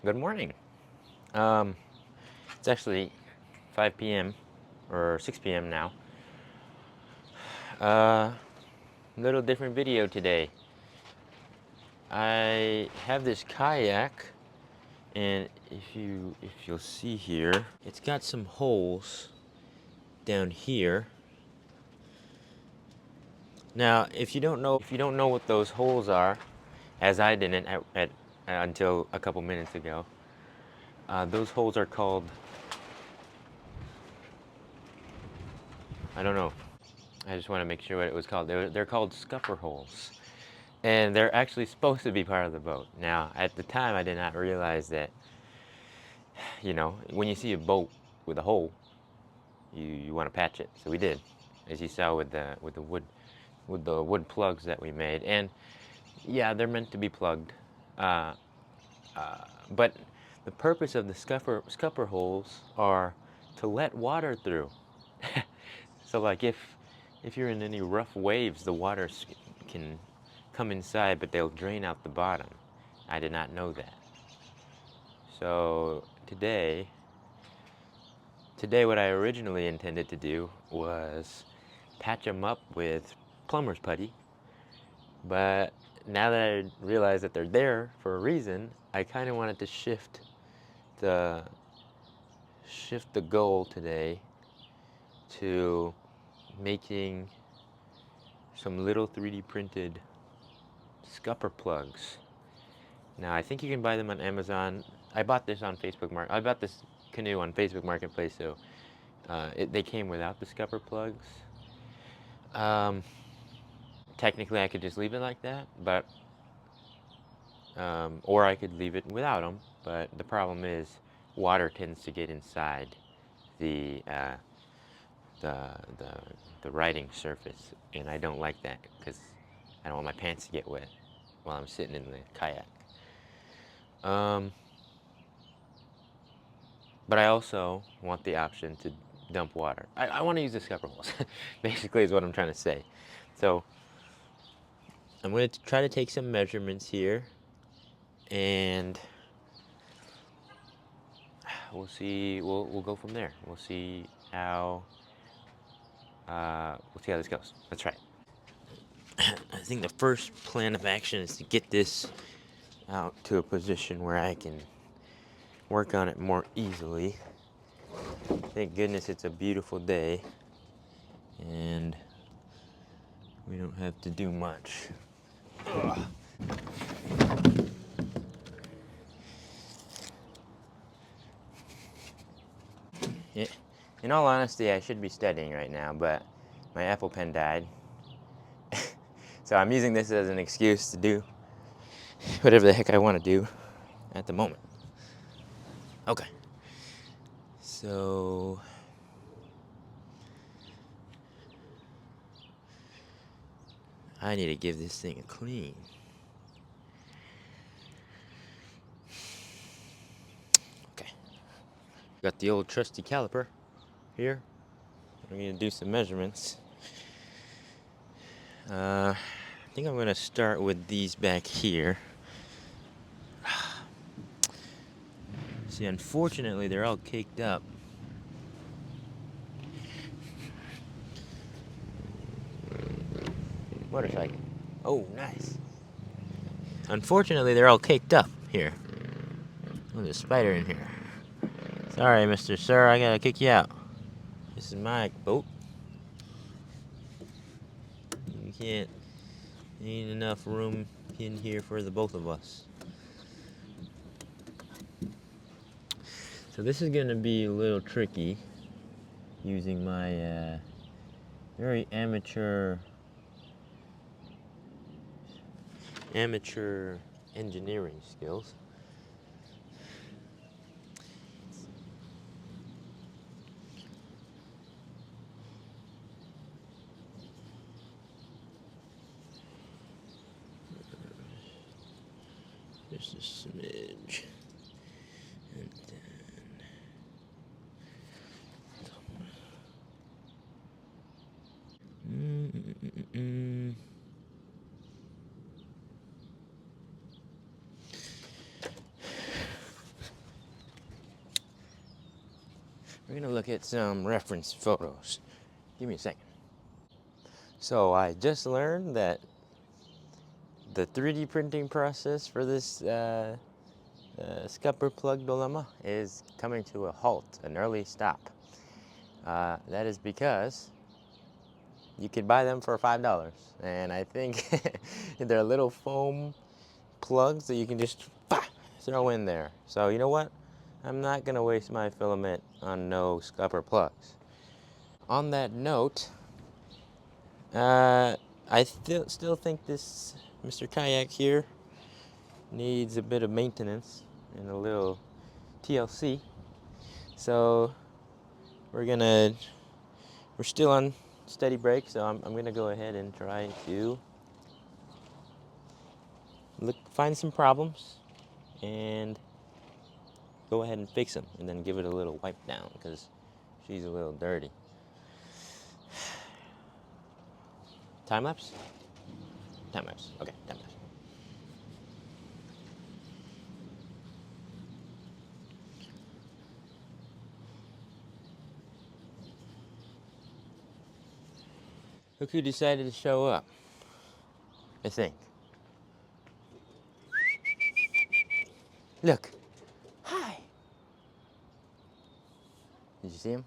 Good morning. Um, it's actually 5 p.m. or 6 p.m. now. Little different video today. I have this kayak, and if you'll see here, it's got some holes down here. Now, if you don't know what those holes are, as I didn't until a couple minutes ago, those holes are called, I don't know. I just want to make sure what it was called. They're called scupper holes. And they're actually supposed to be part of the boat. Now, at the time, I did not realize that, when you see a boat with a hole, you want to patch it. So we did, as you saw with the wood plugs that we made. And yeah, they're meant to be plugged. Uh, but the purpose of the scupper holes are to let water through. So like if you're in any rough waves, the water can come inside, but they'll drain out the bottom. I did not know that. So today what I originally intended to do was patch them up with plumber's putty, but now that I realize that they're there for a reason, I kind of wanted to the shift the goal today to making some little 3D printed scupper plugs. Now I think you can buy them on Amazon. I bought this canoe on Facebook Marketplace, so they came without the scupper plugs. Um, Technically, I could just leave it like that, but or I could leave it without them. But the problem is, water tends to get inside the uh, the the the writing surface, and I don't like that because I don't want my pants to get wet while I'm sitting in the kayak. Um, but I also want the option to dump water. I want to use the scupper holes, basically, is what I'm trying to say. So I'm going to try to take some measurements here, and we'll see. We'll go from there. We'll see how this goes. Let's try it. I think the first plan of action is to get this out to a position where I can work on it more easily. Thank goodness it's a beautiful day, and we don't have to do much. Ugh. In all honesty, I should be studying right now, but my Apple Pen died. So I'm using this as an excuse to do whatever the heck I want to do at the moment. Okay. So I need to give this thing a clean. Okay. Got the old trusty caliper here. I'm going to do some measurements. I think I'm going to start with these back here. See, unfortunately, they're all caked up. Motorcycle. Oh, nice. Unfortunately, they're all caked up here. Oh, there's a spider in here. Sorry, Mr. Sir, I gotta kick you out. This is my boat. You can't. Ain't enough room in here for the both of us. So this is gonna be a little tricky using my very amateur engineering skills. Just a smidge. And then... we're gonna look at some reference photos. Give me a second. So I just learned that the 3D printing process for this scupper plug dilemma is coming to a halt, an early stop. That is because you could buy them for $5, and I think they're little foam plugs that you can just throw in there. So you know what? I'm not gonna waste my filament on no scupper plugs. On that note, I still think this Mr. Kayak here needs a bit of maintenance and a little TLC. So we're still on steady brake, so I'm gonna go ahead and try to find some problems and go ahead and fix them, and then give it a little wipe down because she's a little dirty. Time lapse? Time lapse. Okay, time lapse. Look who decided to show up, I think. Look. Hi. Did you see him?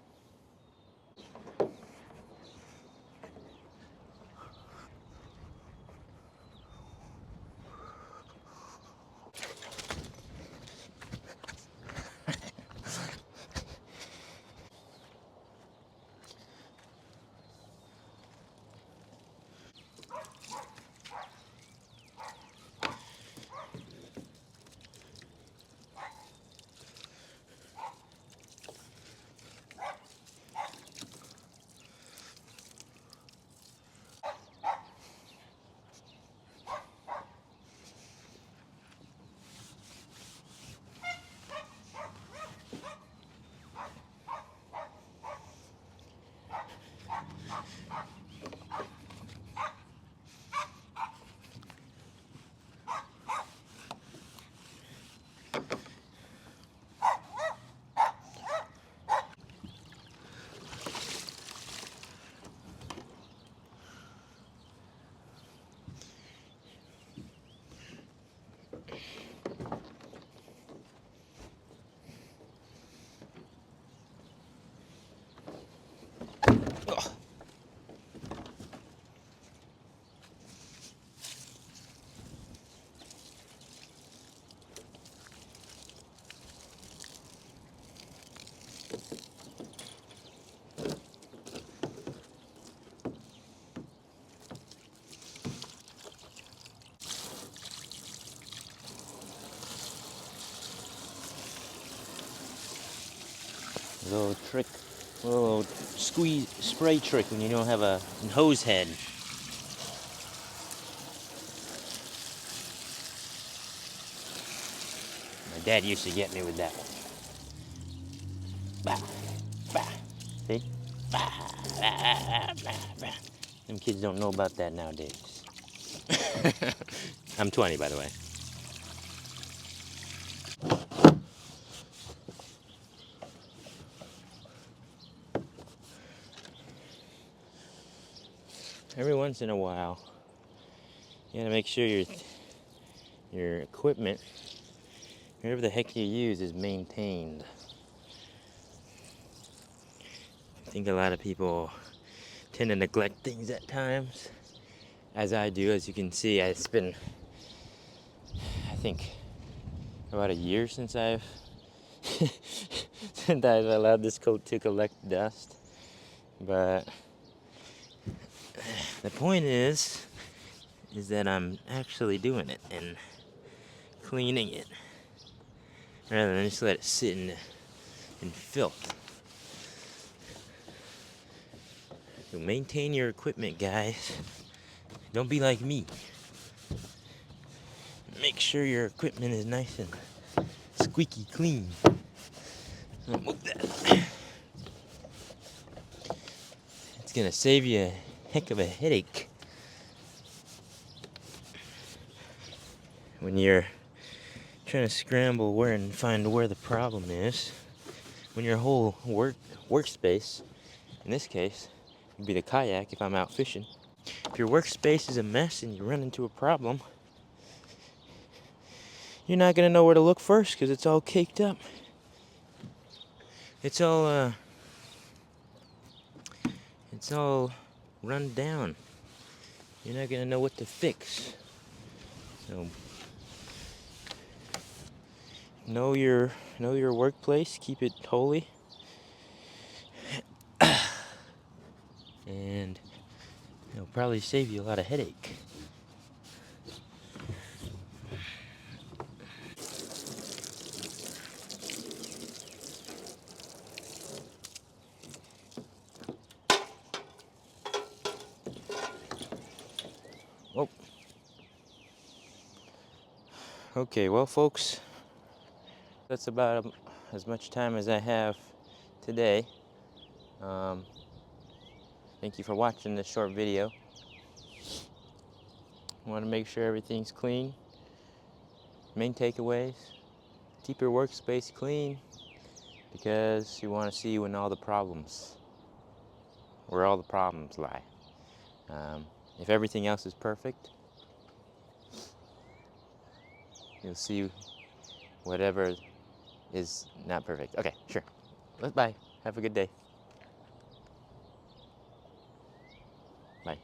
Little trick, little squeeze spray trick when you don't have a hose head. My dad used to get me with that one. Bah, bah. See? Bah, bah, bah, bah. Them kids don't know about that nowadays. I'm 20, by the way. Every once in a while, you gotta make sure your equipment, whatever the heck you use, is maintained. I think a lot of people tend to neglect things at times, as I do. As you can see, it's been, I think, about a year since I've allowed this coat to collect dust. But the point is that I'm actually doing it and cleaning it rather than just let it sit in filth. So maintain your equipment, guys. Don't be like me. Make sure your equipment is nice and squeaky clean. I'll move that. It's gonna save you a heck of a headache when you're trying to scramble where and find where the problem is. when your whole workspace, in this case, would be the kayak if I'm out fishing. If your workspace is a mess and you run into a problem, you're not gonna know where to look first because it's all caked up. It's all run down. You're not gonna know what to fix. So know your workplace. Keep it holy, and it'll probably save you a lot of headache. Oh, okay. Well, folks, that's about as much time as I have today. Thank you for watching this short video. I want to make sure everything's clean. Main takeaways: keep your workspace clean because you want to see where all the problems lie. If everything else is perfect, you'll see whatever is not perfect. Okay, sure. Bye. Have a good day. Bye.